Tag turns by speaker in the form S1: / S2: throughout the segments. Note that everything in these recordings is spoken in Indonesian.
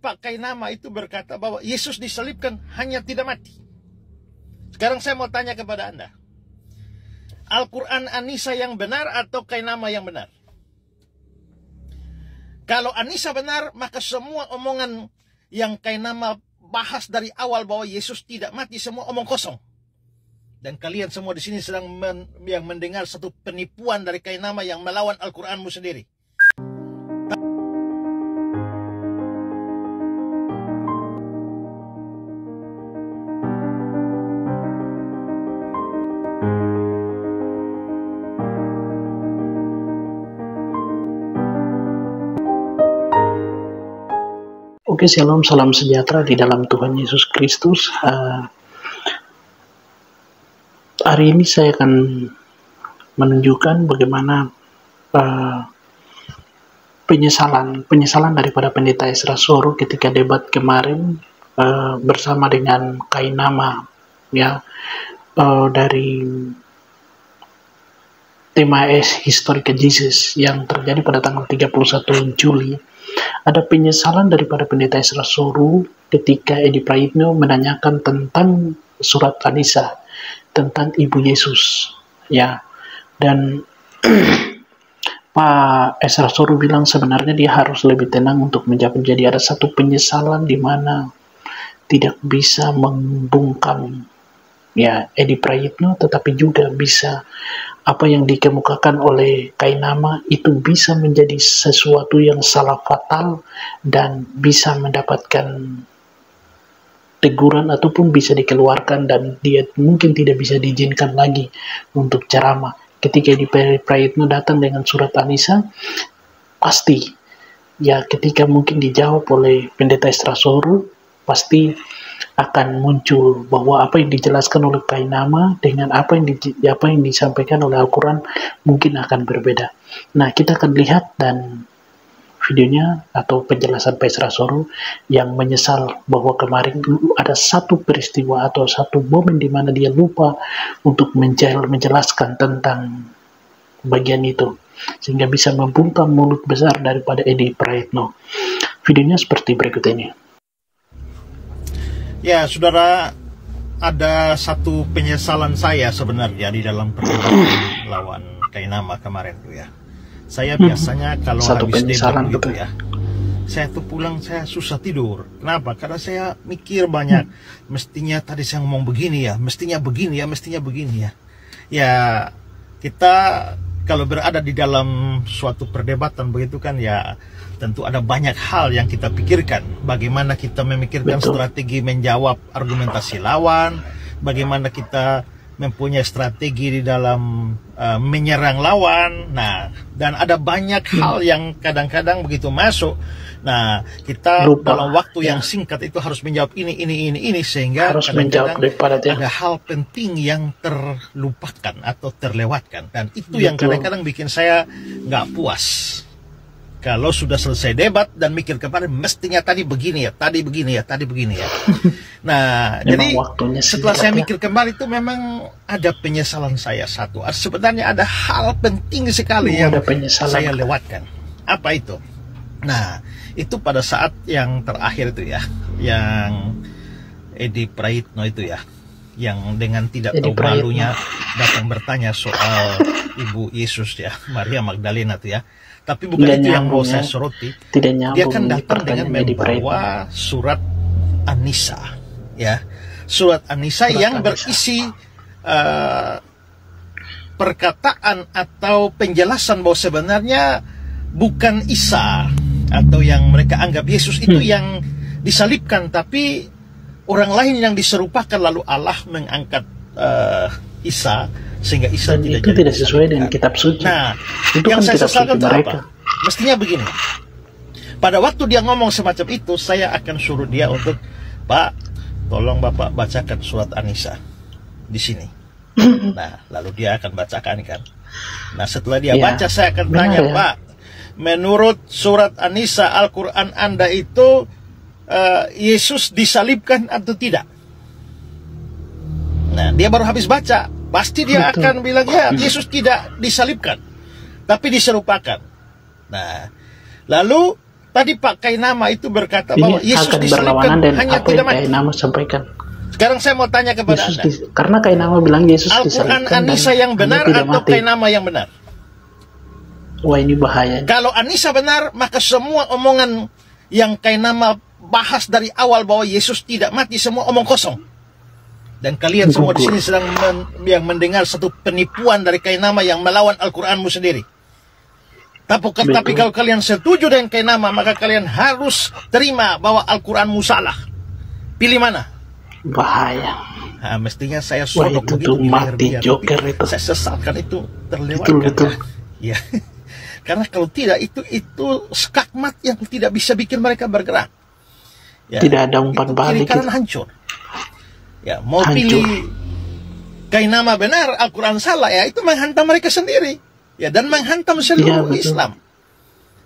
S1: Pak Kainama itu berkata bahwa Yesus disalibkan hanya tidak mati. Sekarang saya mau tanya kepada Anda, Al-Quran Anissa yang benar atau Kainama yang benar? Kalau Anissa benar, maka semua omongan yang Kainama bahas dari awal bahwa Yesus tidak mati, semua omong kosong. Dan kalian semua di sini sedang yang mendengar satu penipuan dari Kainama yang melawan Al-Quranmu sendiri.
S2: Oke, shalom, salam sejahtera di dalam Tuhan Yesus Kristus. Hari ini saya akan menunjukkan bagaimana penyesalan daripada Pendeta Ezra Soru ketika debat kemarin bersama dengan Kainama, ya, dari tema Historical Jesus yang terjadi pada tanggal 31 Juli. Ada penyesalan daripada Pendeta Ezra Soru ketika Edi Praitno menanyakan tentang surat Anissa, tentang Ibu Yesus, ya. Dan Pak Ezra Soru bilang sebenarnya dia harus lebih tenang untuk menjawab. Jadi ada satu penyesalan di mana tidak bisa membungkam, ya, Edi Praitno, tetapi juga bisa apa yang dikemukakan oleh Kainama itu bisa menjadi sesuatu yang salah fatal dan bisa mendapatkan teguran ataupun bisa dikeluarkan dan dia mungkin tidak bisa diizinkan lagi untuk ceramah. Ketika Edi Praitno datang dengan surat Anissa, pasti ya ketika mungkin dijawab oleh Pendeta Ezra Soru, pasti akan muncul bahwa apa yang dijelaskan oleh Kainama dengan apa yang disampaikan oleh Al-Quran mungkin akan berbeda. Nah, kita akan lihat dan videonya atau penjelasan Pak Ezra Soru yang menyesal bahwa kemarin ada satu peristiwa atau satu momen di mana dia lupa untuk menjelaskan tentang bagian itu sehingga bisa membungkam mulut besar daripada Edi Praitno. Videonya seperti berikut ini.
S1: Ya, saudara, ada satu penyesalan saya sebenarnya di dalam perdebatan lawan Kainama kemarin tuh ya. Saya biasanya kalau habis debat gitu ya, saya tuh pulang saya susah tidur. Kenapa? Karena saya mikir banyak. Mestinya tadi saya ngomong begini ya, mestinya begini ya, mestinya begini ya. Ya, kita kalau berada di dalam suatu perdebatan begitu kan ya, tentu ada banyak hal yang kita pikirkan. Bagaimana kita memikirkan strategi menjawab argumentasi lawan, bagaimana kita mempunyai strategi di dalam menyerang lawan. Nah, dan ada banyak hal yang kadang-kadang begitu masuk. Nah, kita dalam waktu yang singkat itu harus menjawab ini sehingga kadang-kadang ada hal penting yang terlupakan atau terlewatkan. Dan itu yang kadang-kadang bikin saya nggak puas. Kalau sudah selesai debat dan mikir kemarin mestinya tadi begini ya, tadi begini ya, tadi begini ya. Nah, jadi setelah saya mikir kembali itu memang ada penyesalan saya satu. Sebenarnya ada hal penting sekali yang saya lewatkan. Apa itu? Nah, itu pada saat yang terakhir itu ya, yang Edi Praitno itu ya, yang dengan tidak tahu malunya datang bertanya soal Ibu Yesus ya, Maria Magdalena itu ya. Tapi bukan itu yang mau saya soroti. Dia kan datang dengan membawa surat Anissa, ya, surat Anissa yang berisi perkataan atau penjelasan bahwa sebenarnya bukan Isa atau yang mereka anggap Yesus itu yang disalibkan, tapi orang lain yang diserupakan, lalu Allah mengangkat Isa sehingga Isa
S2: tidak sesuai dengan kitab suci.
S1: Nah,
S2: itu
S1: yang
S2: kan
S1: saya sesalkan itu
S2: mereka.
S1: apa? Mestinya begini. Pada waktu dia ngomong semacam itu, saya akan suruh dia untuk, Pak, tolong Bapak bacakan surat Anissa di sini. Nah, lalu dia akan bacakan kan. Nah, setelah dia baca, saya akan tanya, Pak, menurut surat Anissa Al-Quran Anda itu Yesus disalibkan atau tidak? Nah, dia baru habis baca. Pasti dia akan bilang, ya, Yesus tidak disalibkan, tapi diserupakan. Nah, lalu Tadi Pak Kainama itu berkata
S2: Ini
S1: bahwa Yesus
S2: akan
S1: disalibkan
S2: berlawanan dan
S1: hanya
S2: apa
S1: tidak
S2: yang
S1: mati.
S2: Kainama sampaikan.
S1: Sekarang saya mau tanya kepada Anda.
S2: Karena Kainama bilang Yesus
S1: Al-Quran
S2: disalibkan
S1: Anissa yang benar
S2: tidak
S1: atau
S2: mati.
S1: Kainama yang benar?
S2: Wah, ini bahaya.
S1: Kalau Anissa benar, maka semua omongan yang Kainama bahas dari awal bahwa Yesus tidak mati, semua omong kosong. Dan kalian semua di sini sedang yang mendengar satu penipuan dari Kainama yang melawan Al-Quranmu sendiri. Tapi kalau kalian setuju dengan Kainama, maka kalian harus terima bahwa Al-Quranmu salah. Pilih mana?
S2: Bahaya.
S1: Nah, mestinya saya sodok
S2: itu
S1: begitu
S2: mati Joker itu.
S1: Saya sesalkan itu terlewatkan.
S2: Betul.
S1: Ya. Karena kalau tidak itu skakmat yang tidak bisa bikin mereka bergerak. Ya,
S2: tidak ada umpan balik.
S1: Kiri kanan hancur. Ya, mau pilih Kainama benar, Al-Quran salah, ya itu menghantam mereka sendiri. Ya, dan menghantam seluruh Islam.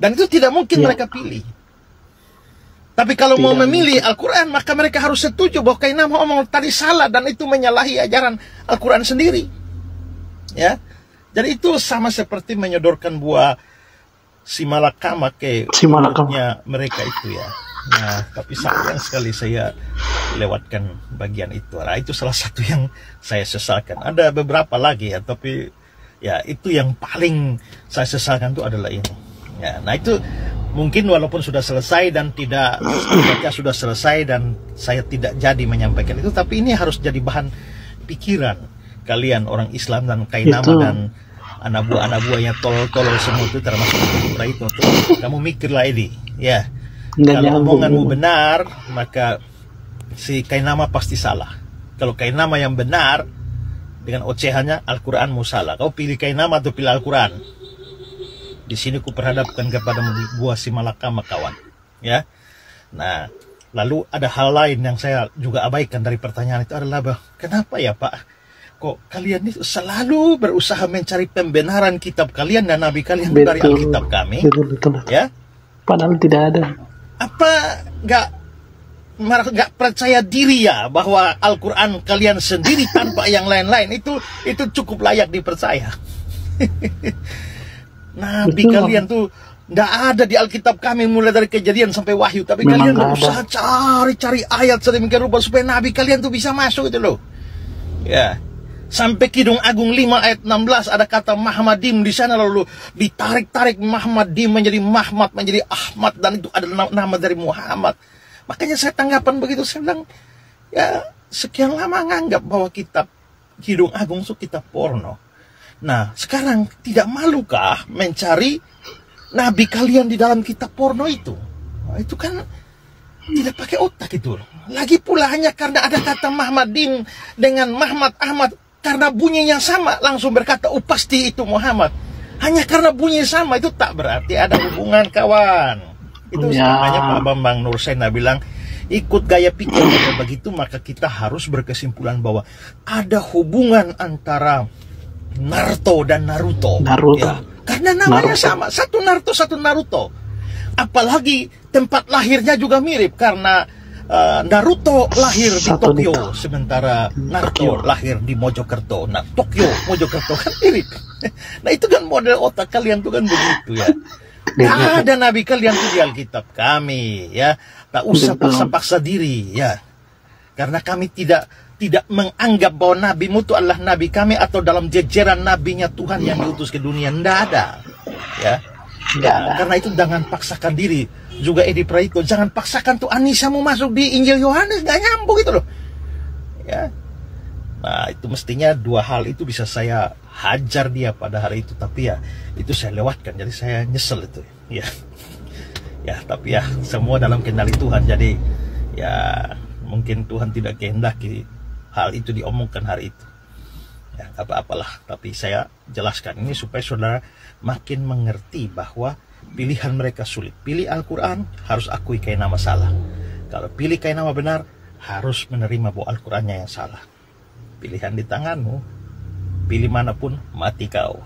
S1: Dan itu tidak mungkin mereka pilih. Tapi kalau mau memilih Al-Quran, maka mereka harus setuju bahwa Kainama omong tadi salah dan itu menyalahi ajaran Al-Quran sendiri. Ya. Jadi itu sama seperti menyodorkan buah simalakama ke mulutnya mereka itu ya. Nah, tapi sayang sekali saya lewatkan bagian itu. Nah, itu salah satu yang saya sesalkan. Ada beberapa lagi ya, tapi ya itu yang paling saya sesalkan itu adalah ini. Ya, nah itu mungkin walaupun sudah selesai dan tidak sudah selesai dan saya tidak jadi menyampaikan itu, tapi ini harus jadi bahan pikiran kalian orang Islam dan Kainama dan anak buahnya tolol semua itu termasuk itu. Kamu mikirlah ini, ya. Kalau omonganmu benar, maka si Kainama pasti salah. Kalau Kainama yang benar, dengan ocehannya Al-Quranmu salah. Kau pilih Kainama atau pilih Al-Quran? Di sini ku perhadapkan kepada buah simalakama kawan. Ya. Nah, lalu ada hal lain yang saya juga abaikan dari pertanyaan itu adalah kenapa ya Pak? Kok kalian itu selalu berusaha mencari pembenaran kitab kalian dan nabi kalian dari Alkitab kami?
S2: Betul.
S1: Ya.
S2: Padahal tidak ada.
S1: Apa nggak percaya diri ya bahwa Al-Quran kalian sendiri tanpa yang lain-lain itu cukup layak dipercaya? Nabi kalian tuh nggak ada di Alkitab kami mulai dari Kejadian sampai Wahyu, tapi kalian berusaha cari ayat sedemikian rupa supaya Nabi kalian tuh bisa masuk itu loh. Ya. Sampai Kidung Agung 5 ayat 16 ada kata Mahmadim di sana, lalu ditarik Mahmadim menjadi Mahmad, menjadi Ahmad, dan itu adalah nama dari Muhammad. Makanya saya tanggapan begitu, saya bilang ya sekian lama nganggap bahwa kitab Kidung Agung itu kitab porno. Nah sekarang tidak malukah mencari nabi kalian di dalam kitab porno itu? Nah, itu kan tidak pakai otak itu. Lagi pula hanya karena ada kata Mahmadim dengan Mahmad Ahmad, karena bunyinya sama langsung berkata pasti itu Muhammad. Hanya karena bunyi sama itu tak berarti ada hubungan kawan. Itu makanya Pak Bambang Nursena bilang ikut gaya pikir. Kalau begitu maka kita harus berkesimpulan bahwa ada hubungan antara Naruto dan Naruto. Ya. Karena namanya sama, satu Naruto satu Naruto. Apalagi tempat lahirnya juga mirip karena Naruto lahir di Tokyo, sementara Naruto lahir di Mojokerto. Nah, Tokyo, Mojokerto kan mirip. Nah, itu kan model otak kalian tuh kan begitu ya. Nah, ada nabi kalian tuh di Alkitab kami ya. Tak usah paksa-paksa diri ya. Karena kami tidak menganggap bahwa nabimu itu adalah nabi kami atau dalam jejeran nabinya Tuhan yang diutus ke dunia. Tidak ada. Ya. Ya, karena itu jangan paksakan diri. Juga Edi Praitno, jangan paksakan tuh Anissa mau masuk di Injil Yohanes, nggak nyambung gitu loh. Ya. Nah, itu mestinya dua hal itu bisa saya hajar dia pada hari itu, tapi ya itu saya lewatkan, jadi saya nyesel itu. Ya. Ya, tapi ya semua dalam kendali Tuhan. Jadi ya mungkin Tuhan tidak kehendaki hal itu diomongkan hari itu. Ya, apa-apalah, tapi saya jelaskan ini supaya saudara makin mengerti bahwa pilihan mereka sulit. Pilih Al-Quran, harus akui Kainama salah. Kalau pilih Kainama benar, harus menerima bahwa Al-Qurannya yang salah. Pilihan di tanganmu, pilih manapun, mati kau.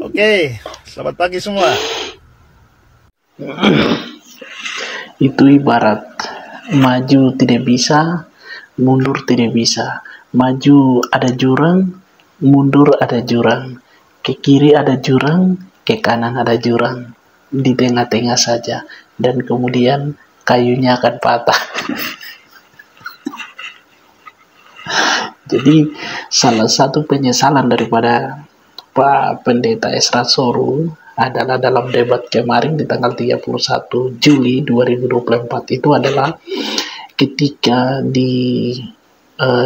S1: Oke, selamat pagi semua.
S2: Itu ibarat maju tidak bisa, mundur tidak bisa. Maju ada jurang, mundur ada jurang. Ke kiri ada jurang, ke kanan ada jurang. di tengah-tengah saja, dan kemudian kayunya akan patah. Jadi salah satu penyesalan daripada Pak Pendeta Esra Soru adalah dalam debat kemarin di tanggal 31 Juli 2024 itu adalah ketika di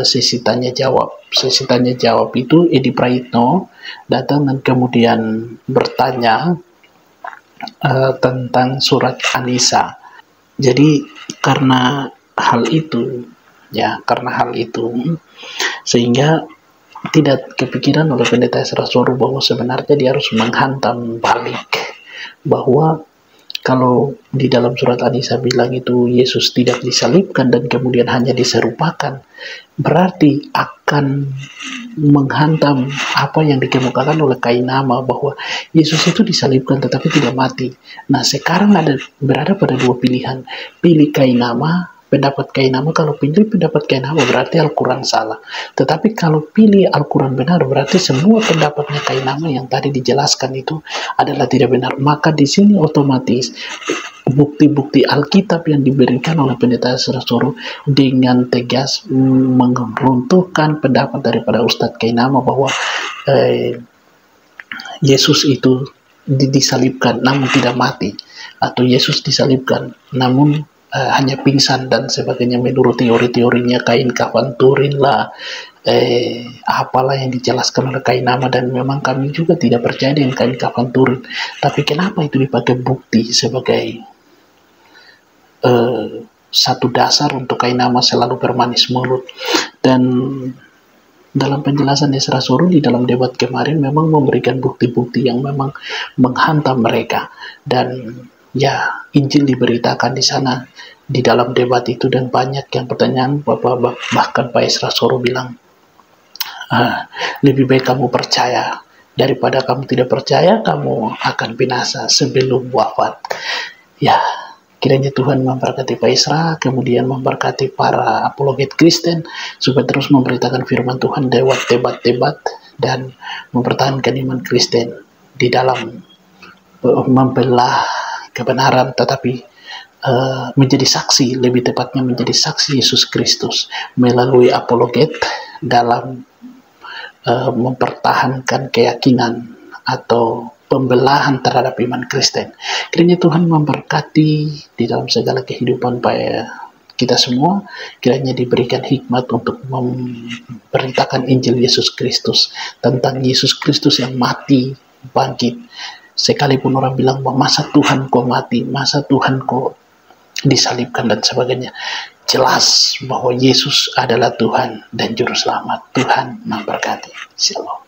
S2: sesi tanya jawab. Sesi tanya jawab itu Edi Praitno datang dan kemudian bertanya tentang surat An-Nisa. Jadi karena hal itu sehingga tidak kepikiran oleh Pendeta Esra Soru bahwa sebenarnya dia harus menghantam balik, bahwa kalau di dalam surat An-Nisa bilang itu Yesus tidak disalibkan dan kemudian hanya diserupakan, berarti akan menghantam apa yang dikemukakan oleh Kainama bahwa Yesus itu disalibkan tetapi tidak mati. Nah, sekarang berada pada dua pilihan. Pilih Kainama, pendapat Kainama. Kalau pilih pendapat Kainama berarti Al-Quran salah. Tetapi kalau pilih Al-Quran benar berarti semua pendapatnya Kainama yang tadi dijelaskan itu adalah tidak benar. Maka di sini otomatis bukti-bukti Alkitab yang diberikan oleh Pendeta Esra Soru dengan tegas meruntuhkan pendapat daripada Ustadz Kainama bahwa Yesus itu disalibkan namun tidak mati, atau Yesus disalibkan namun hanya pingsan dan sebagainya menurut teori-teorinya kain kafan Turin lah, apalah yang dijelaskan oleh Kainama. Dan memang kami juga tidak percaya dengan kain kafan Turin, tapi kenapa itu dipakai bukti sebagai satu dasar untuk Kainama selalu bermanis mulut. Dan dalam penjelasan Esra Soru di dalam debat kemarin memang memberikan bukti-bukti yang memang menghantam mereka, dan ya Injil diberitakan di sana di dalam debat itu, dan banyak yang pertanyaan bahkan Pak Esra Soru bilang lebih baik kamu percaya daripada kamu tidak percaya, kamu akan binasa sebelum wafat. Ya, kiranya Tuhan memberkati Pak Esra, kemudian memberkati para apologet Kristen supaya terus memberitakan firman Tuhan lewat debat-debat dan mempertahankan iman Kristen di dalam membelah kebenaran, tetapi menjadi saksi, lebih tepatnya menjadi saksi Yesus Kristus melalui apologet dalam mempertahankan keyakinan atau pembelahan terhadap iman Kristen. Kiranya Tuhan memberkati di dalam segala kehidupan kita semua. Kiranya diberikan hikmat untuk memberitakan Injil Yesus Kristus, tentang Yesus Kristus yang mati bangkit. Sekalipun orang bilang bahwa masa Tuhan kau mati, masa Tuhan kau disalibkan dan sebagainya, jelas bahwa Yesus adalah Tuhan dan Juru Selamat. Tuhan memberkati. Shalom.